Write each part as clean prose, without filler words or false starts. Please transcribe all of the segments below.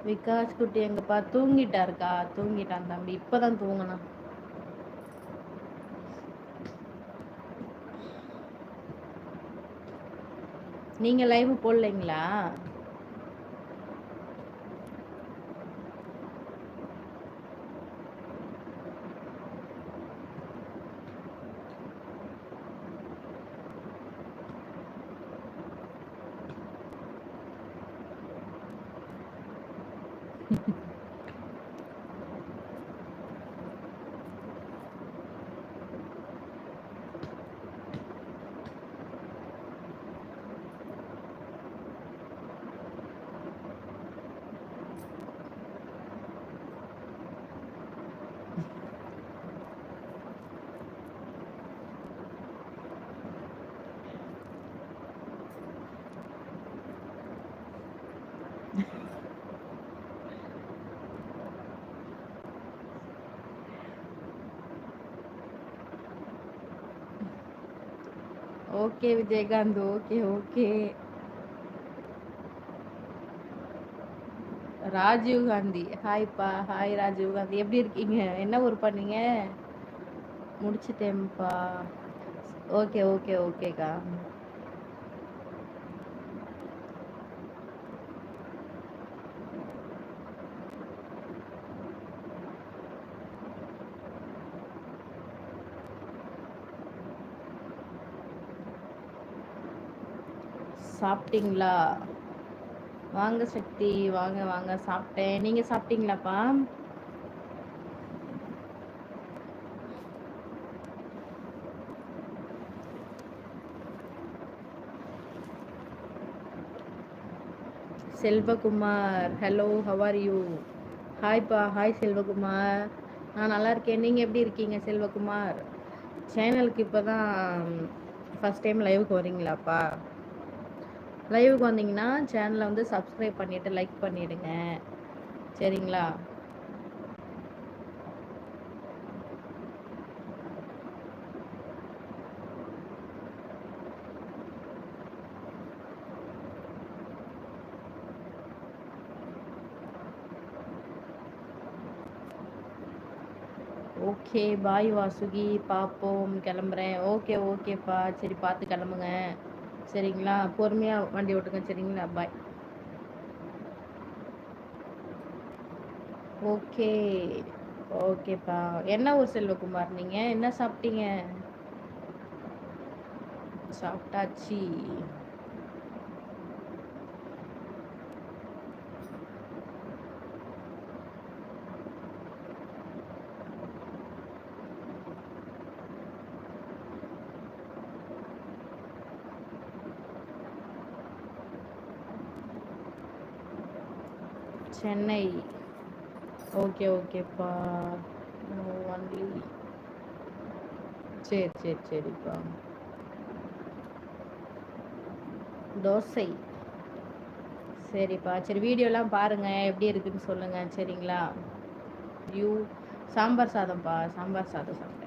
விகாஸ் குட்டி எங்கப்பா? தூங்கிட்டாருக்கா? தூங்கிட்டான் தம்பி, இப்பதான் தூங்கினான். நீங்க லைவ் போடலைங்களா? Okay Vijayakanth, okay okay. Rajiv Gandhi, ஹாய்ப்பா. ஹாய் ராஜீவ் காந்தி, எப்படி இருக்கீங்க? என்ன ஊர் பண்ணீங்க? முடிச்சிட்டேன்ப்பா. ஓகே ஓகே ஓகேக்கா. சாப்பிட்டீங்களா? வாங்க சக்தி, வாங்க வாங்க. சாப்பிட்டேன், நீங்க சாப்பிட்டீங்களாப்பா? Selvakumar, hello, how are you? ஹாய்ப்பா. ஹாய் செல்வகுமார், நான் நல்லா இருக்கேன். நீங்கள் எப்படி இருக்கீங்க செல்வகுமார்? சேனலுக்கு இப்போ தான் ஃபஸ்ட் டைம் லைவுக்கு வரீங்களாப்பா? லைவுக்கு வந்தீங்கன்னா சேனலை வந்து சப்ஸ்கிரைப் பண்ணிவிட்டு லைக் பண்ணிவிடுங்க, சரிங்களா? ஓகே பாய் வாசுகி, பார்ப்போம், கிளம்புறேன். ஓகே ஓகேப்பா, சரி பார்த்து கிளம்புங்க, சரிங்களா? பொறுமையாக வண்டி ஓட்டுங்க, சரிங்களா? பாய். ஓகே ஓகேப்பா. என்ன ஊர் செல்வகுமார்? நீங்கள் என்ன சாப்பிட்டீங்க? சாப்பிட்டாச்சு. சென்னை. ஓகே ஓகேப்பா. ஒன்லி. சரி சரி சரிப்பா. தோசை. சரிப்பா, சரி வீடியோலாம் பாருங்கள், எப்படி இருக்குன்னு சொல்லுங்கள், சரிங்களா? யூ சாம்பார் சாதம்ப்பா, சாம்பார் சாதம் சாப்பிட்டேன்.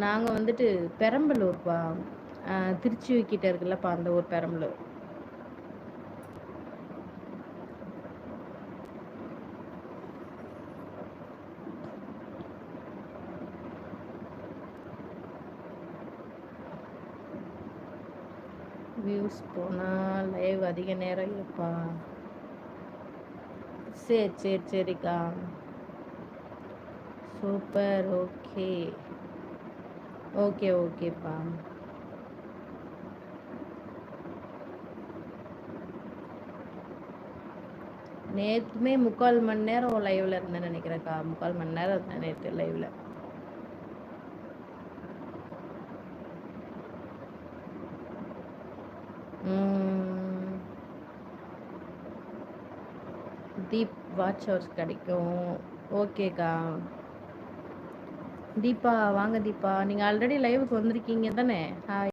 நாங்கள் வந்துட்டு பெரம்பலூர்ப்பா. திருச்சி கிட்ட இருக்குல்லப்பா, அந்த ஊர் பெரம்பலூர். வியூஸ் போனால் லைவ் அதிக நேரம் இருப்பா. சரி சரி சரிக்கா. சூப்பர். ஓகே ஓகே ஓகேப்பா. நேற்றுமே 3/4 மணி நேரம் லைவ்ல இருந்தேன்னு நினைக்கிறேன்க்கா. 3/4 மணி நேரம் இருந்தேன் நேற்று லைவ்ல. தீப் வாட்ச் ஹவர்ஸ் கிடைக்கும். ஓகேக்கா. தீபா வாங்க தீபா, நீங்கள் ஆல்ரெடி லைவுக்கு வந்திருக்கீங்க தானே? ஹாய்.